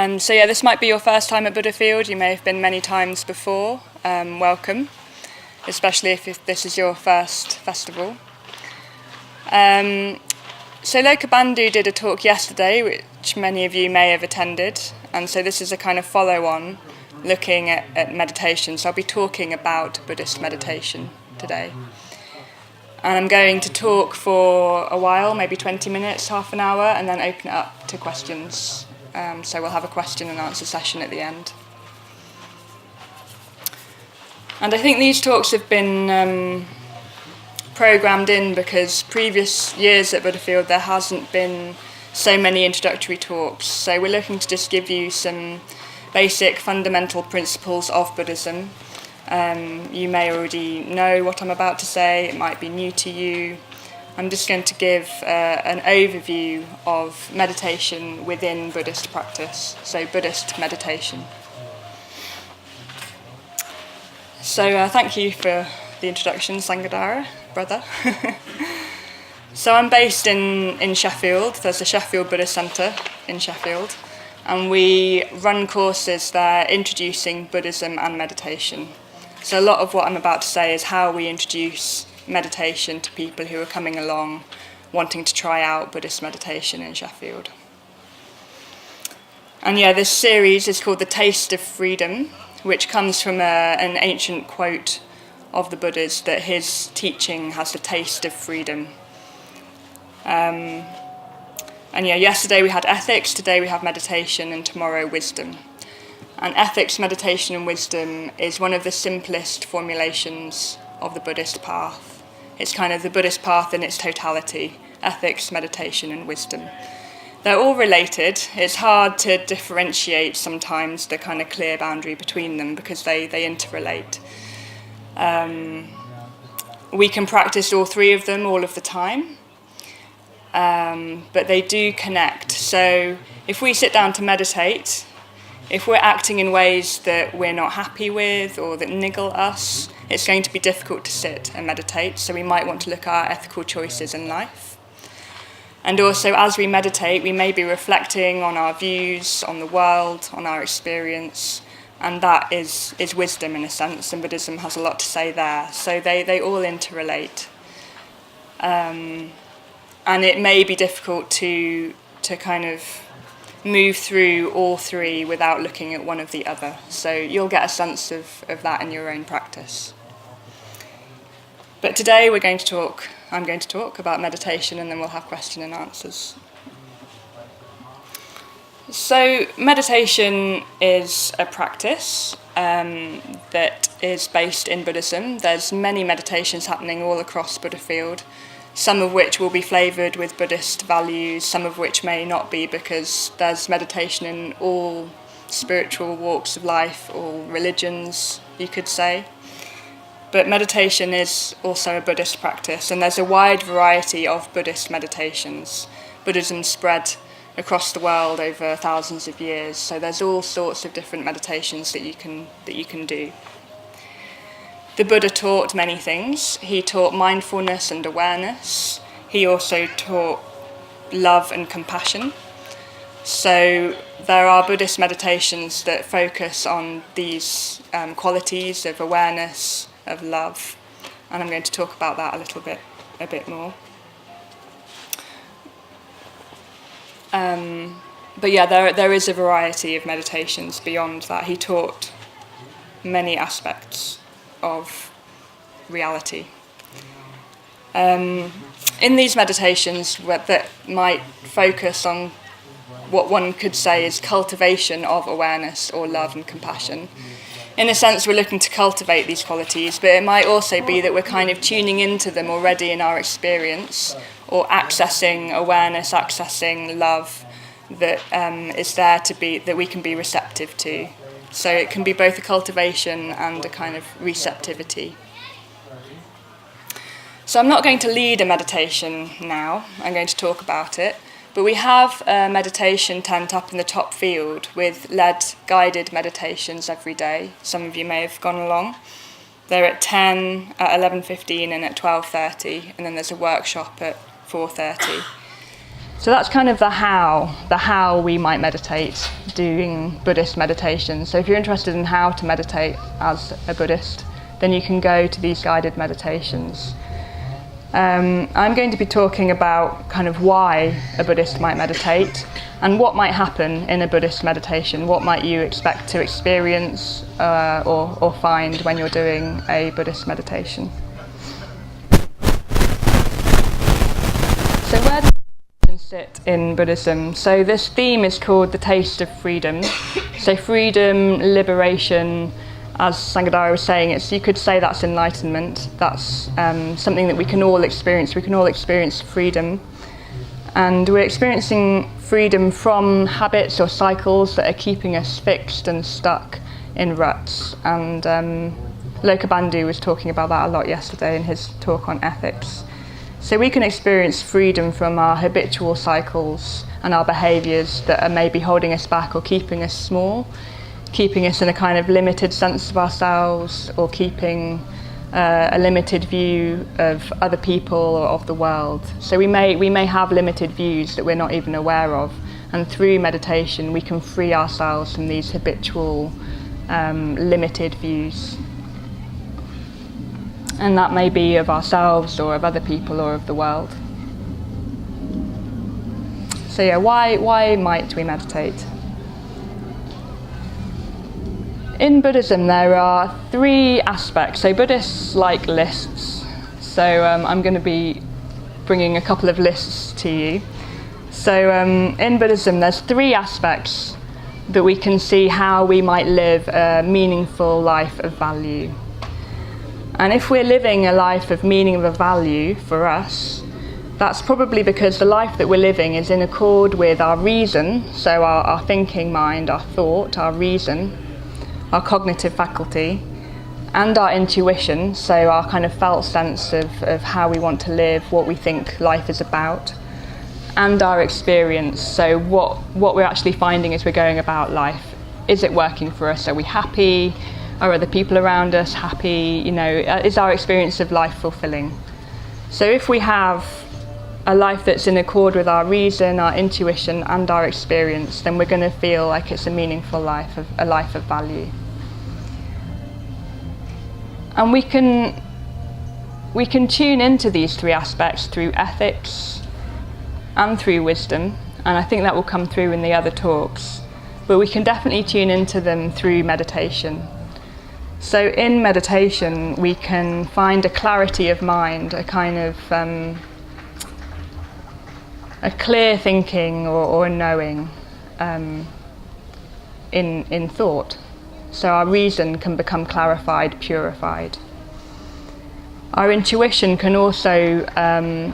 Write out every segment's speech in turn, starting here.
So yeah, this might be your first time at Buddhafield. You may have been many times before. Welcome, especially if this is your first festival. So Loka Bandhu did a talk yesterday, which many of you may have attended, and so this is a kind of follow-on looking at meditation. So I'll be talking about Buddhist meditation today. And I'm going to talk for a while, maybe 20 minutes, half an hour, and then open it up to questions. So we'll have a question and answer session at the end. And I think these talks have been programmed in because previous years at Buddhafield there hasn't been so many introductory talks. So we're looking to just give you some basic fundamental principles of Buddhism. You may already know what I'm about to say, it might be new to you. I'm just going to give an overview of meditation within Buddhist practice, so Buddhist meditation. So thank you for the introduction, Sangadara, brother. So I'm based in Sheffield. There's a Sheffield Buddhist Centre in Sheffield, and we run courses there introducing Buddhism and meditation. So a lot of what I'm about to say is how we introduce meditation to people who are coming along wanting to try out Buddhist meditation in Sheffield. And yeah, this series is called The Taste of Freedom, which comes from an ancient quote of the Buddha's that his teaching has the taste of freedom. And yeah, yesterday we had ethics, today we have meditation, and tomorrow wisdom. And ethics, meditation and wisdom is one of the simplest formulations of the Buddhist path. It's kind of the Buddhist path in its totality, ethics, meditation and wisdom. They're all related. It's hard to differentiate sometimes the kind of clear boundary between them because they interrelate. We can practice all three of them all of the time, but they do connect. So if we sit down to meditate, if we're acting in ways that we're not happy with or that niggle us, it's going to be difficult to sit and meditate, so we might want to look at our ethical choices in life. And also, as we meditate, we may be reflecting on our views, on the world, on our experience, and that is wisdom in a sense, and Buddhism has a lot to say there. So they all interrelate. And it may be difficult to kind of move through all three without looking at one of the other. So you'll get a sense of that in your own practice. But today I'm going to talk about meditation, and then we'll have question and answers. So meditation is a practice that is based in Buddhism. There's many meditations happening all across Buddhafield, some of which will be flavoured with Buddhist values, some of which may not be, because there's meditation in all spiritual walks of life, all religions, you could say. But meditation is also a Buddhist practice, and there's a wide variety of Buddhist meditations. Buddhism spread across the world over thousands of years, so there's all sorts of different meditations that you can do. The Buddha taught many things. He taught mindfulness and awareness. He also taught love and compassion. So there are Buddhist meditations that focus on these qualities of awareness, of love, and I'm going to talk about that a bit more. But yeah, there is a variety of meditations beyond that. He taught many aspects of reality. In these meditations that might focus on what one could say is cultivation of awareness or love and compassion. In a sense, we're looking to cultivate these qualities, but it might also be that we're kind of tuning into them already in our experience, or accessing awareness, accessing love that is there to be, that we can be receptive to. So it can be both a cultivation and a kind of receptivity. So I'm not going to lead a meditation now, I'm going to talk about it. But we have a meditation tent up in the top field with led guided meditations every day. Some of you may have gone along. They're at 10, at 11:15 and at 12:30, and then there's a workshop at 4:30. So that's kind of the how we might meditate doing Buddhist meditation. So if you're interested in how to meditate as a Buddhist, then you can go to these guided meditations. I'm going to be talking about kind of why a Buddhist might meditate and what might happen in a Buddhist meditation. What might you expect to experience or find when you're doing a Buddhist meditation? So where does meditation sit in Buddhism? So this theme is called the taste of freedom. So freedom, liberation, as Sanghadara was saying, you could say that's enlightenment. That's something that we can all experience. We can all experience freedom. And we're experiencing freedom from habits or cycles that are keeping us fixed and stuck in ruts. And Lokabandhu was talking about that a lot yesterday in his talk on ethics. So we can experience freedom from our habitual cycles and our behaviours that are maybe holding us back or keeping us small, keeping us in a kind of limited sense of ourselves, or keeping a limited view of other people or of the world. So we may have limited views that we're not even aware of, and through meditation we can free ourselves from these habitual limited views. And that may be of ourselves or of other people or of the world. So yeah, why might we meditate? In Buddhism there are three aspects. So Buddhists like lists. So I'm going to be bringing a couple of lists to you. So in Buddhism there's three aspects that we can see how we might live a meaningful life of value. And if we're living a life of meaning, of value for us, that's probably because the life that we're living is in accord with our reason, so our thinking mind, our thought, our reason, our cognitive faculty, and our intuition, so our kind of felt sense of how we want to live, what we think life is about, and our experience, so what we're actually finding as we're going about life. Is it working for us? Are we happy? Are other people around us happy? Is our experience of life fulfilling? So if we have a life that's in accord with our reason, our intuition, and our experience, then we're going to feel like it's a meaningful life, a life of value. And we can tune into these three aspects through ethics and through wisdom, and I think that will come through in the other talks. But we can definitely tune into them through meditation. So in meditation we can find a clarity of mind, a kind of a clear thinking or a knowing in thought. So our reason can become clarified, purified. Our intuition can also,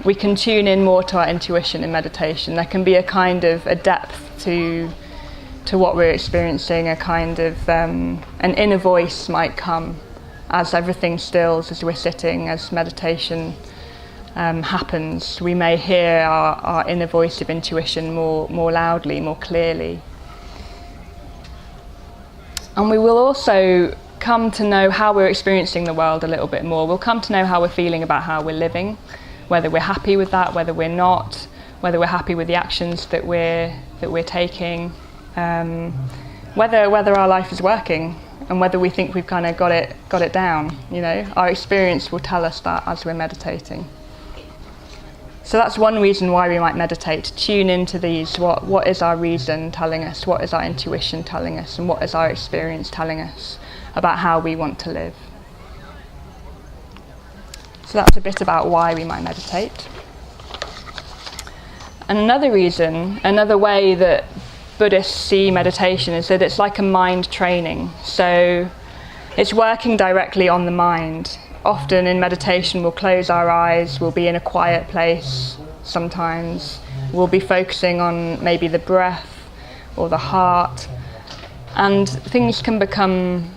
we can tune in more to our intuition in meditation. There can be a kind of a depth to what we're experiencing, a kind of an inner voice might come as everything stills, as we're sitting, as meditation happens. We may hear our inner voice of intuition more loudly, more clearly. And we will also come to know how we're experiencing the world a little bit more. We'll come to know how we're feeling about how we're living, whether we're happy with that, whether we're not, whether we're happy with the actions that we're taking. Whether our life is working, and whether we think we've kind of got it down. Our experience will tell us that as we're meditating. So that's one reason why we might meditate, to tune into these. What is our reason telling us? What is our intuition telling us? And what is our experience telling us about how we want to live? So that's a bit about why we might meditate. And another reason, another way that Buddhists see meditation is that it's like a mind training. So it's working directly on the mind. Often in meditation we'll close our eyes, we'll be in a quiet place sometimes, we'll be focusing on maybe the breath or the heart, and things can become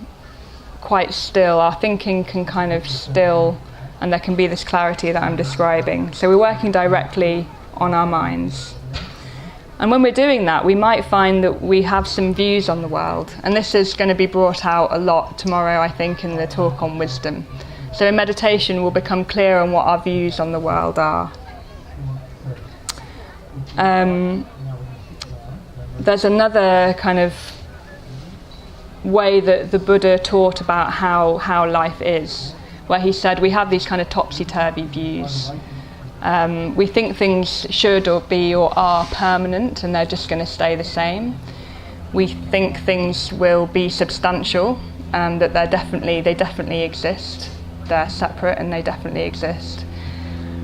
quite still. Our thinking can kind of still, and there can be this clarity that I'm describing. So we're working directly on our minds. And when we're doing that, we might find that we have some views on the world. And this is going to be brought out a lot tomorrow, I think, in the talk on wisdom. So in meditation, we'll become clear on what our views on the world are. There's another kind of way that the Buddha taught about how life is, where he said we have these kind of topsy-turvy views. We think things should or be or are permanent and they're just going to stay the same. We think things will be substantial and that they definitely exist. They're separate and they definitely exist.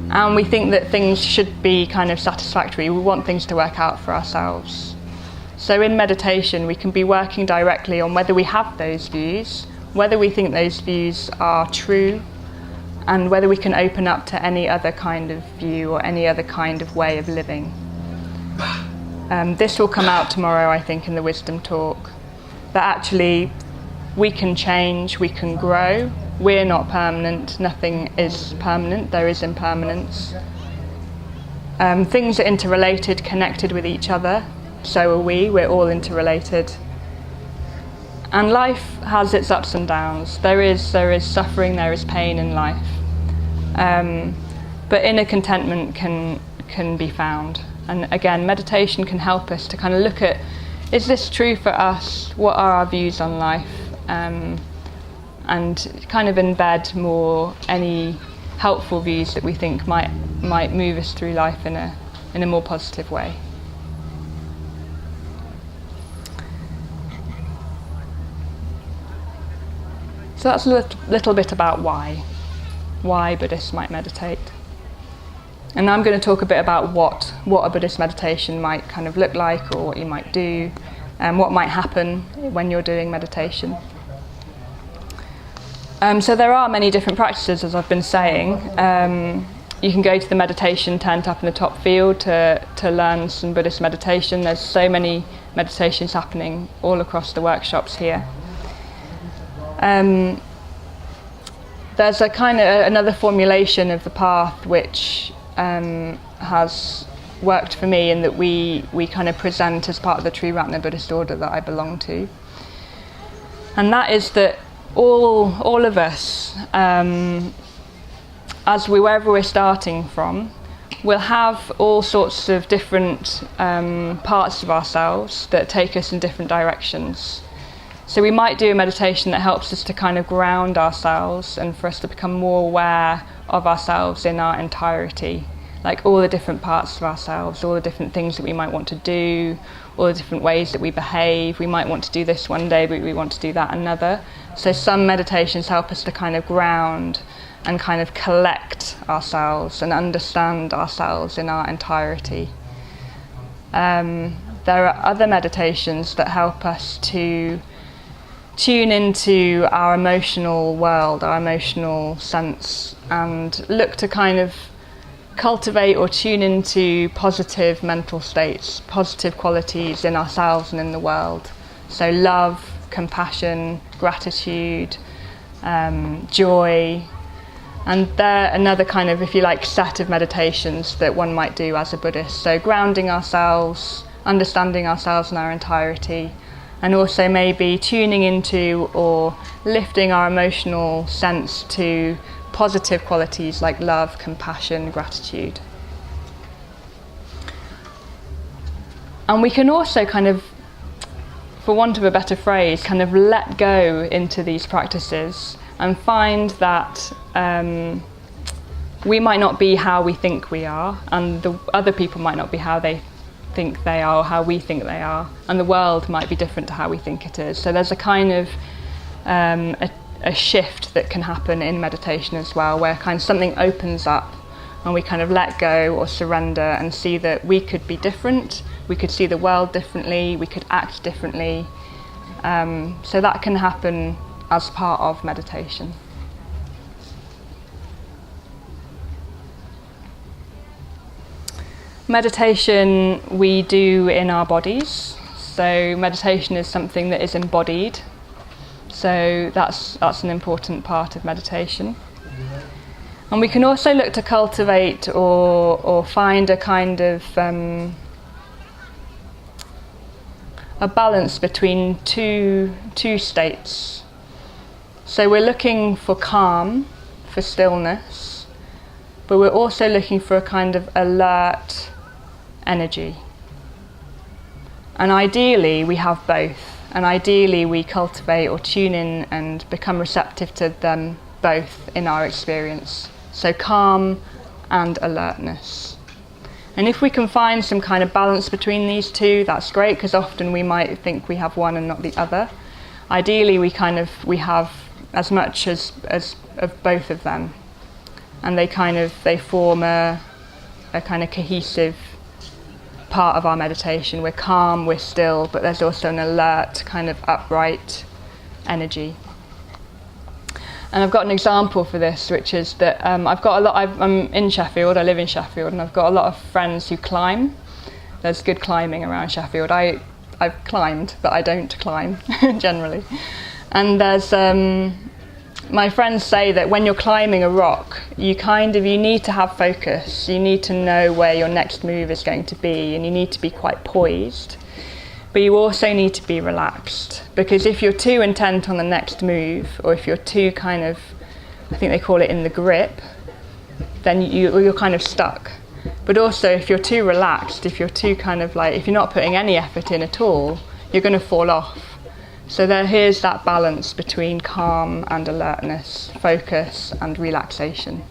And we think that things should be kind of satisfactory. We want things to work out for ourselves. So in meditation, we can be working directly on whether we have those views, whether we think those views are true, and whether we can open up to any other kind of view or any other kind of way of living. This will come out tomorrow, I think, in the wisdom talk, that actually we can change, we can grow. We're not permanent, nothing is permanent, there is impermanence. Things are interrelated, connected with each other, so are we're all interrelated. And life has its ups and downs. There is suffering, there is pain in life. But inner contentment can be found. And again, meditation can help us to kind of look at, is this true for us? What are our views on life? And kind of embed more any helpful views that we think might move us through life in a more positive way. So that's a little bit about why Buddhists might meditate. And now I'm going to talk a bit about what a Buddhist meditation might kind of look like, or what you might do, and what might happen when you're doing meditation. So there are many different practices, as I've been saying. You can go to the meditation tent up in the top field to learn some Buddhist meditation. There's so many meditations happening all across the workshops here. There's a kind of another formulation of the path which has worked for me, in that we kind of present as part of the Triratna Buddhist order that I belong to. And that is that all of us, wherever we're starting from, will have all sorts of different parts of ourselves that take us in different directions. So we might do a meditation that helps us to kind of ground ourselves and for us to become more aware of ourselves in our entirety, like all the different parts of ourselves, all the different things that we might want to do, all the different ways that we behave. We might want to do this one day, but we want to do that another. So some meditations help us to kind of ground and kind of collect ourselves and understand ourselves in our entirety. There are other meditations that help us to tune into our emotional world, our emotional sense, and look to kind of cultivate or tune into positive mental states, positive qualities in ourselves and in the world. So love, compassion, gratitude, joy. And they're another kind of, if you like, set of meditations that one might do as a Buddhist. So grounding ourselves, understanding ourselves in our entirety, and also maybe tuning into or lifting our emotional sense to positive qualities like love, compassion, gratitude. And we can also kind of, for want of a better phrase, kind of let go into these practices and find that we might not be how we think we are, and the other people might not be how they think they are or how we think they are, and the world might be different to how we think it is. So there's a kind of a shift that can happen in meditation as well, where kind of something opens up and we kind of let go or surrender and see that we could be different, we could see the world differently, we could act differently. So that can happen as part of meditation. Meditation we do in our bodies. So meditation is something that is embodied. So that's an important part of meditation. And we can also look to cultivate or find a kind of a balance between two states. So we're looking for calm, for stillness, but we're also looking for a kind of alert, energy. And ideally we have both, and ideally we cultivate or tune in and become receptive to them both in our experience. So calm and alertness. And if we can find some kind of balance between these two, that's great, because often we might think we have one and not the other. Ideally we have as much as of both of them, and they form a kind of cohesive part of our meditation. We're calm, we're still, but there's also an alert, kind of upright energy. And I've got an example for this, which is that I'm in Sheffield, I live in Sheffield, and I've got a lot of friends who climb. There's good climbing around Sheffield. I've climbed, but I don't climb generally. And there's my friends say that when you're climbing a rock, you need to have focus. You need to know where your next move is going to be, and you need to be quite poised. But you also need to be relaxed, because if you're too intent on the next move, or if you're too kind of, I think they call it in the grip, then you're kind of stuck. But also if you're too relaxed, if you're too kind of like, if you're not putting any effort in at all, you're going to fall off. So here's that balance between calm and alertness, focus and relaxation.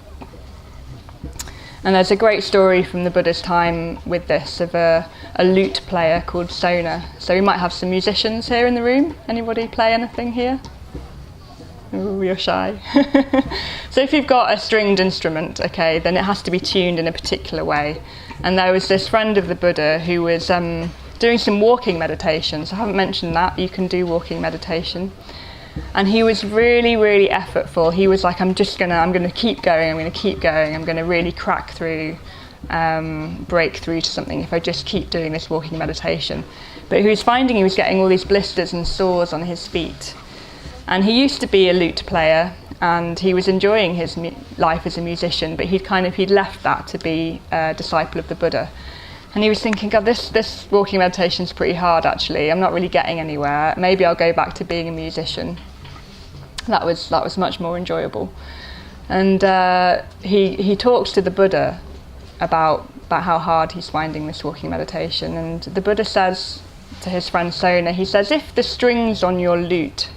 And there's a great story from the Buddha's time with this, of a lute player called Sona. So we might have some musicians here in the room. Anybody play anything here? Ooh, you're shy. So if you've got a stringed instrument, okay, then it has to be tuned in a particular way. And there was this friend of the Buddha who was doing some walking meditations. I haven't mentioned that. You can do walking meditation. And he was really, really effortful. He was like, I'm going to keep going, I'm going to really crack through, break through to something if I just keep doing this walking meditation. But he was finding he was getting all these blisters and sores on his feet. And he used to be a lute player, and he was enjoying his life as a musician, but he'd left that to be a disciple of the Buddha. And he was thinking, God, this walking meditation's pretty hard actually. I'm not really getting anywhere. Maybe I'll go back to being a musician. That was much more enjoyable. And he talks to the Buddha about how hard he's finding this walking meditation. And the Buddha says to his friend Sona, he says, if the strings on your lute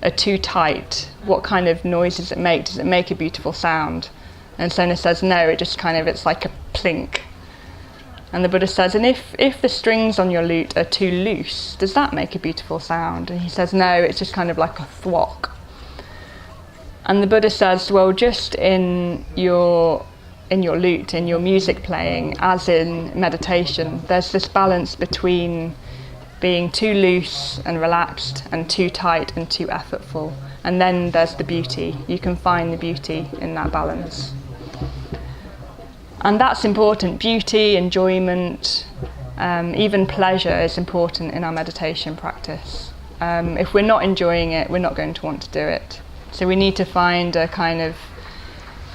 are too tight, what kind of noise does it make? Does it make a beautiful sound? And Sona says, no, it's like a plink. And the Buddha says, and if the strings on your lute are too loose, does that make a beautiful sound? And he says, no, it's just kind of like a thwack. And the Buddha says, well, just in your lute, in your music playing, as in meditation, there's this balance between being too loose and relaxed and too tight and too effortful. And then there's the beauty. You can find the beauty in that balance. And that's important. Beauty, enjoyment, even pleasure is important in our meditation practice. If we're not enjoying it, we're not going to want to do it. So we need to find a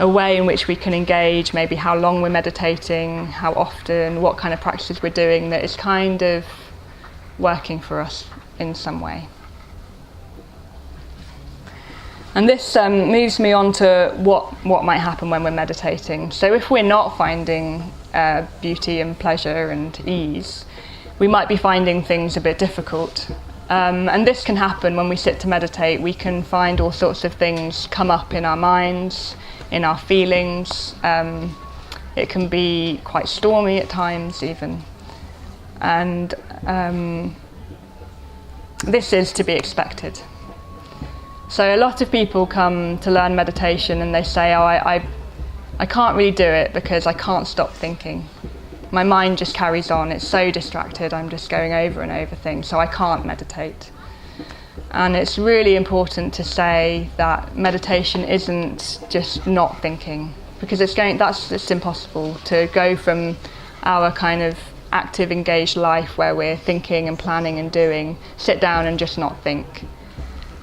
way in which we can engage, maybe how long we're meditating, how often, what kind of practices we're doing that is kind of working for us in some way. And this moves me on to what might happen when we're meditating. So if we're not finding beauty and pleasure and ease, we might be finding things a bit difficult. And this can happen when we sit to meditate. We can find all sorts of things come up in our minds, in our feelings. It can be quite stormy at times even. And this is to be expected. So a lot of people come to learn meditation and they say, oh, I can't really do it because I can't stop thinking. My mind just carries on, it's so distracted, I'm just going over and over things, so I can't meditate. And it's really important to say that meditation isn't just not thinking, because it's impossible to go from our kind of active, engaged life where we're thinking and planning and doing, sit down and just not think.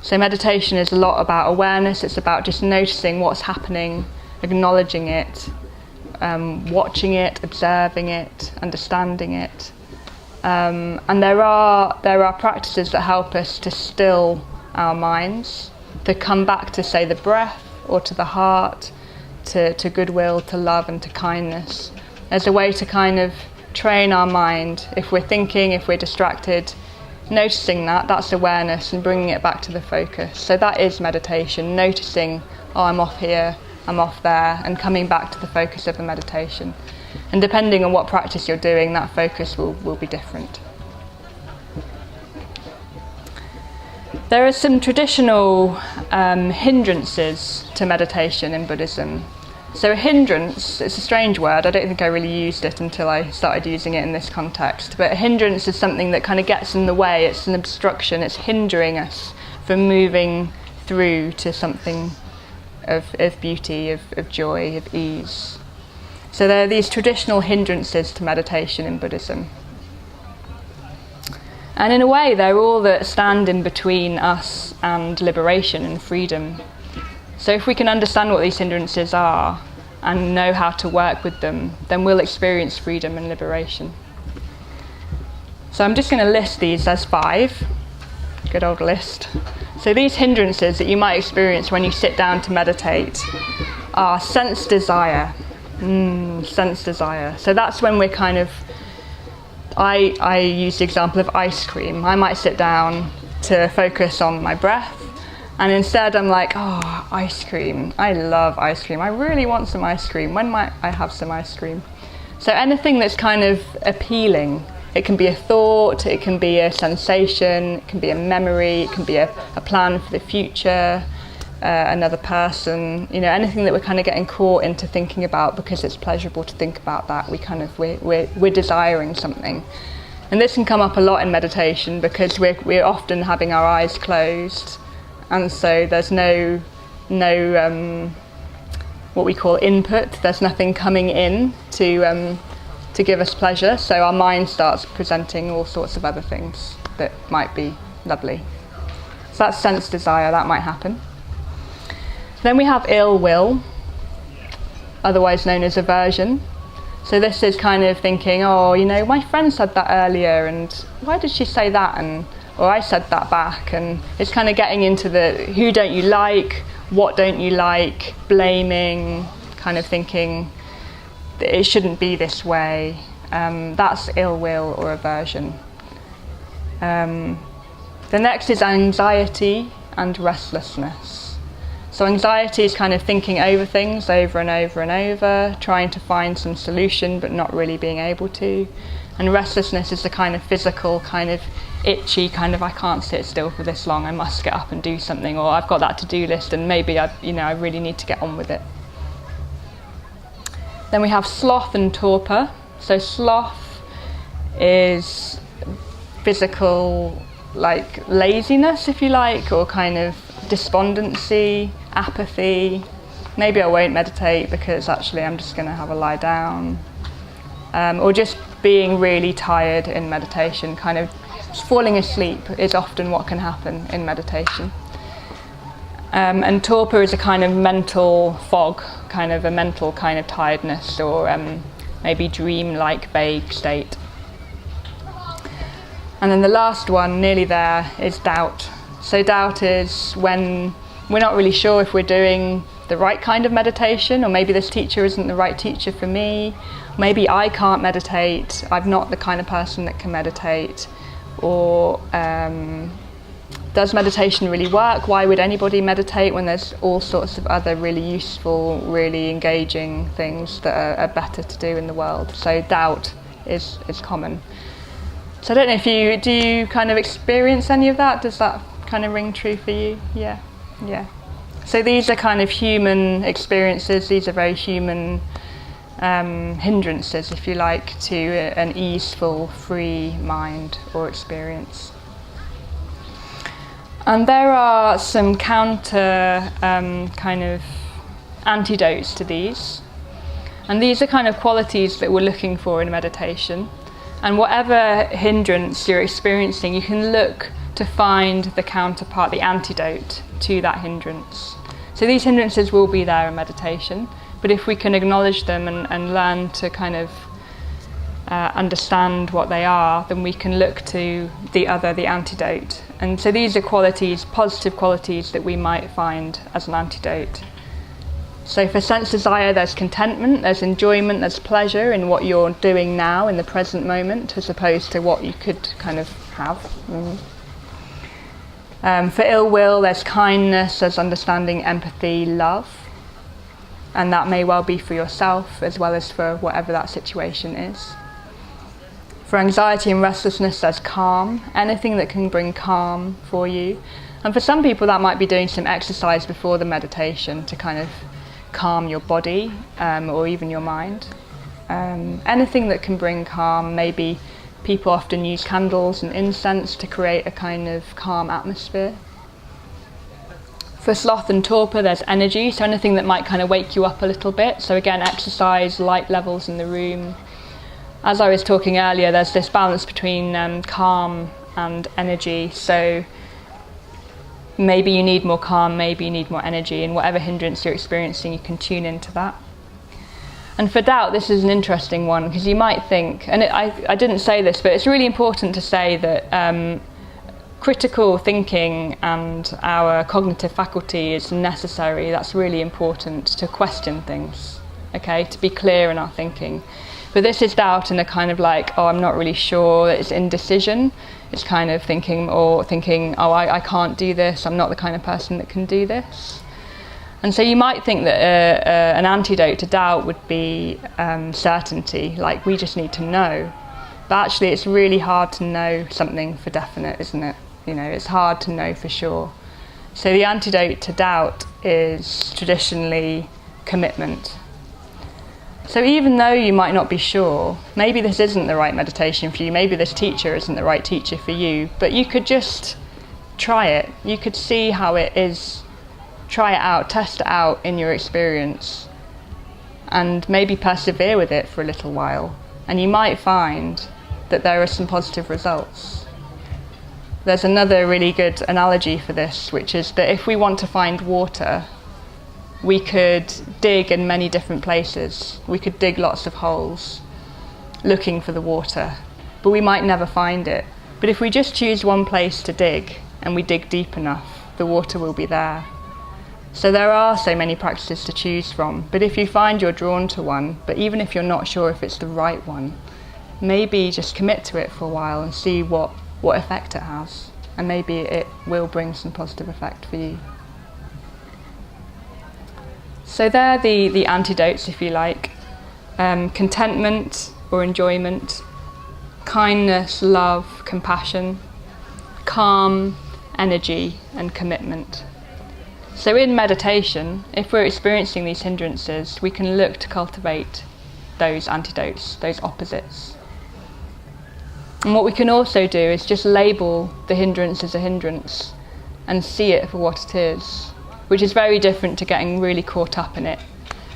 So meditation is a lot about awareness, it's about just noticing what's happening, acknowledging it, watching it, observing it, understanding it. And there are practices that help us to still our minds, to come back to, say, the breath or to the heart, to goodwill, to love and to kindness. There's a way to kind of train our mind. If we're thinking, if we're distracted, noticing that's awareness and bringing it back to the focus. So that is meditation, noticing, oh, I'm off here, I'm off there, and coming back to the focus of the meditation. And depending on what practice you're doing, that focus will be different. There are some traditional hindrances to meditation in Buddhism. So a hindrance, it's a strange word, I don't think I really used it until I started using it in this context, but a hindrance is something that kind of gets in the way, it's an obstruction, it's hindering us from moving through to something of beauty, of joy, of ease. So there are these traditional hindrances to meditation in Buddhism. And in a way, they're all that stand in between us and liberation and freedom. So if we can understand what these hindrances are and know how to work with them, then we'll experience freedom and liberation. So I'm just going to list these as 5. Good old list. So these hindrances that you might experience when you sit down to meditate are sense desire. Sense desire. So that's when we're kind of... I use the example of ice cream. I might sit down to focus on my breath, and instead I'm like, oh, ice cream. I love ice cream. I really want some ice cream. When might I have some ice cream? So anything that's kind of appealing. It can be a thought, it can be a sensation, it can be a memory, it can be a plan for the future, another person, anything that we're kind of getting caught into thinking about because it's pleasurable to think about that. We're desiring something. And this can come up a lot in meditation because we're often having our eyes closed, and so there's no what we call input. There's nothing coming in to give us pleasure, so our mind starts presenting all sorts of other things that might be lovely. So that's sense desire, that might happen. Then we have ill will, otherwise known as aversion. So this is kind of thinking, oh, my friend said that earlier, and why did she say that? Or I said that back. And it's kind of getting into the who don't you like, what don't you like, blaming, kind of thinking that it shouldn't be this way. That's ill will or aversion. The next is anxiety and restlessness. So anxiety is kind of thinking over things over and over and over, trying to find some solution but not really being able to. And restlessness is the kind of physical, kind of itchy, kind of I can't sit still for this long, I must get up and do something, or I've got that to-do list and maybe I really need to get on with it. Then we have sloth and torpor. So sloth is physical, like laziness, if you like, or kind of despondency, apathy. Maybe I won't meditate because actually I'm just going to have a lie down. Or just being really tired in meditation, kind of falling asleep is often what can happen in meditation. And torpor is a kind of mental fog, kind of a mental kind of tiredness, or maybe dream-like vague state. And then the last one, nearly there, is doubt. So doubt is when we're not really sure if we're doing the right kind of meditation, or maybe this teacher isn't the right teacher for me, maybe I can't meditate, I'm not the kind of person that can meditate, or does meditation really work? Why would anybody meditate when there's all sorts of other really useful, really engaging things that are better to do in the world? So doubt is common. So I don't know if do you kind of experience any of that? Does that kind of ring true for you? Yeah. So these are kind of human experiences, these are very human hindrances, if you like, to an easeful, free mind or experience. And there are some counter kind of antidotes to these. And these are kind of qualities that we're looking for in meditation. And whatever hindrance you're experiencing, you can look to find the counterpart, the antidote to that hindrance. So these hindrances will be there in meditation, but if we can acknowledge them and learn to kind of understand what they are, then we can look to the antidote. And so these are qualities, positive qualities that we might find as an antidote. So for sense desire, there's contentment, there's enjoyment, there's pleasure in what you're doing now in the present moment, as opposed to what you could kind of have. For ill will, there's kindness, there's understanding, empathy, love. And that may well be for yourself as well as for whatever that situation is. For anxiety and restlessness, there's calm, anything that can bring calm for you. And for some people, that might be doing some exercise before the meditation to kind of calm your body or even your mind. Anything that can bring calm. Maybe people often use candles and incense to create a kind of calm atmosphere. For sloth and torpor, there's energy, so anything that might kind of wake you up a little bit. So again, exercise, light levels in the room. As I was talking earlier, there's this balance between calm and energy. So maybe you need more calm, maybe you need more energy, and whatever hindrance you're experiencing, you can tune into that. And for doubt, this is an interesting one, because you might think, and I didn't say this, but it's really important to say that critical thinking and our cognitive faculty is necessary. That's really important, to question things, okay, to be clear in our thinking. But this is doubt in a kind of like, I'm not really sure. It's indecision. It's kind of thinking, I can't do this. I'm not the kind of person that can do this. And so you might think that an antidote to doubt would be certainty, like we just need to know. But actually it's really hard to know something for definite, isn't it? It's hard to know for sure. So the antidote to doubt is traditionally commitment. So even though you might not be sure, maybe this isn't the right meditation for you, maybe this teacher isn't the right teacher for you, but you could just try it. You could see how it is, try it out, test it out in your experience, and maybe persevere with it for a little while. And you might find that there are some positive results. There's another really good analogy for this, which is that if we want to find water, we could dig in many different places. We could dig lots of holes looking for the water, but we might never find it. But if we just choose one place to dig and we dig deep enough, the water will be there. So there are so many practices to choose from, but if you find you're drawn to one, but even if you're not sure if it's the right one, maybe just commit to it for a while and see what effect it has, and maybe it will bring some positive effect for you. So they're the antidotes, if you like. Contentment or enjoyment, kindness, love, compassion, calm, energy, and commitment. So in meditation, if we're experiencing these hindrances, we can look to cultivate those antidotes, those opposites. And what we can also do is just label the hindrance as a hindrance and see it for what it is, which is very different to getting really caught up in it.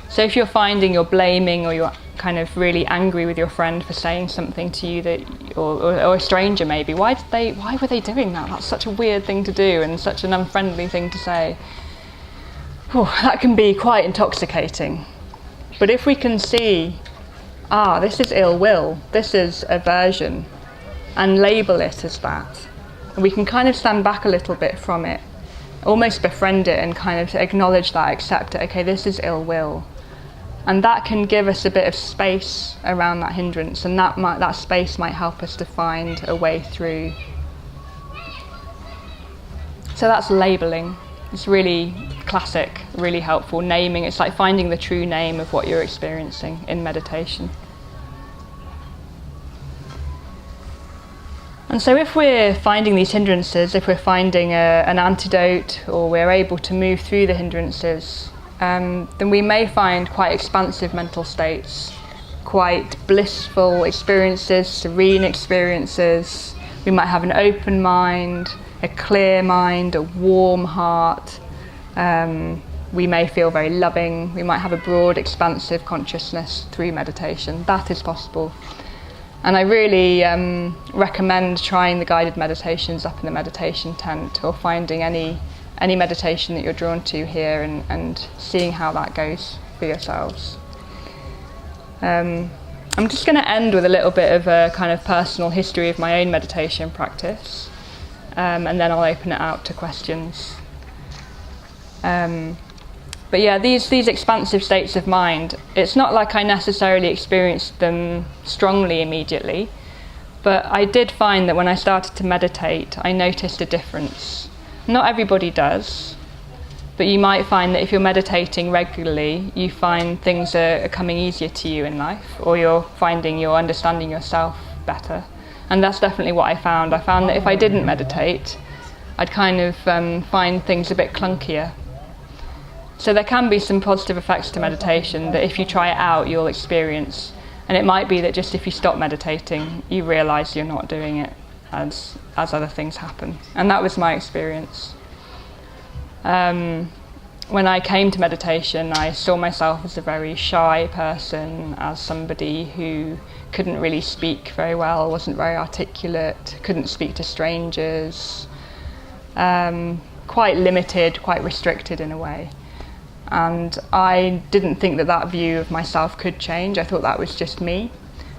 So if you're finding you're blaming or you're kind of really angry with your friend for saying something to you that, or a stranger maybe, why were they doing that? That's such a weird thing to do and such an unfriendly thing to say. That can be quite intoxicating. But if we can see, this is ill will, this is aversion, and label it as that, and we can kind of stand back a little bit from it, almost befriend it and kind of acknowledge that, accept it, okay, this is ill will. And that can give us a bit of space around that hindrance, and that space might help us to find a way through. So that's labelling. It's really classic, really helpful. Naming, it's like finding the true name of what you're experiencing in meditation. And so if we're finding these hindrances, if we're finding an antidote, or we're able to move through the hindrances, then we may find quite expansive mental states, quite blissful experiences, serene experiences. We might have an open mind, a clear mind, a warm heart. We may feel very loving. We might have a broad, expansive consciousness through meditation. That is possible. And I really recommend trying the guided meditations up in the meditation tent, or finding any meditation that you're drawn to here and seeing how that goes for yourselves. I'm just going to end with a little bit of a kind of personal history of my own meditation practice, and then I'll open it out to questions. But yeah, these expansive states of mind, it's not like I necessarily experienced them strongly immediately, but I did find that when I started to meditate, I noticed a difference. Not everybody does, but you might find that if you're meditating regularly, you find things are coming easier to you in life, or you're finding you're understanding yourself better. And that's definitely what I found. I found that if I didn't meditate, I'd kind of find things a bit clunkier. So there can be some positive effects to meditation that if you try it out, you'll experience. And it might be that just if you stop meditating, you realise you're not doing it as other things happen. And that was my experience. When I came to meditation, I saw myself as a very shy person, as somebody who couldn't really speak very well, wasn't very articulate, couldn't speak to strangers, quite limited, quite restricted in a way. And I didn't think that view of myself could change. I thought that was just me.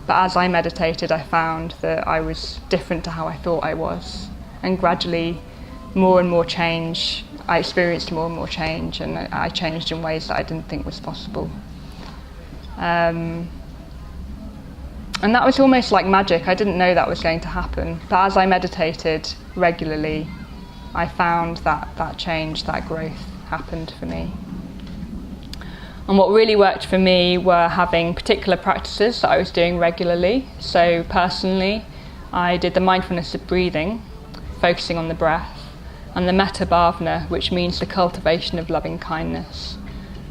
But as I meditated, I found that I was different to how I thought I was. And gradually, more and more change, I experienced more and more change, and I changed in ways that I didn't think was possible. And that was almost like magic. I didn't know that was going to happen. But as I meditated regularly, I found that change, that growth happened for me. And what really worked for me were having particular practices that I was doing regularly. So personally, I did the mindfulness of breathing, focusing on the breath, and the metta bhavana, which means the cultivation of loving kindness.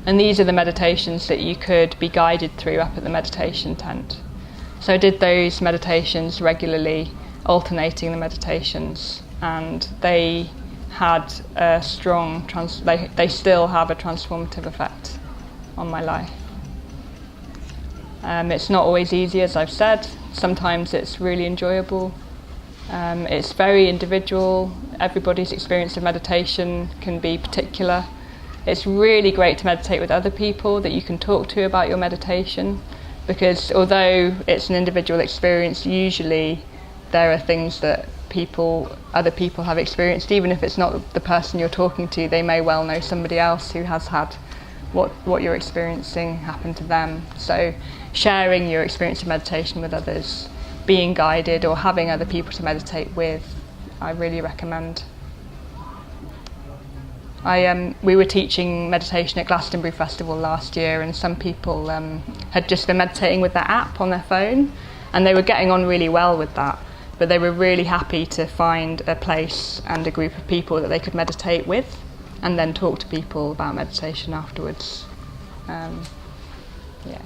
And these are the meditations that you could be guided through up at the meditation tent. So I did those meditations regularly, alternating the meditations, and they had a strong, they still have a transformative effect on my life. It's not always easy, as I've said. Sometimes it's really enjoyable. It's very individual. Everybody's experience of meditation can be particular. It's really great to meditate with other people that you can talk to about your meditation, because although it's an individual experience, usually there are things that other people have experienced. Even if it's not the person you're talking to, they may well know somebody else who has had what you're experiencing happen to them. So sharing your experience of meditation with others, being guided or having other people to meditate with, I really recommend. We were teaching meditation at Glastonbury Festival last year, and some people had just been meditating with their app on their phone, and they were getting on really well with that, but they were really happy to find a place and a group of people that they could meditate with and then talk to people about meditation afterwards. Yeah.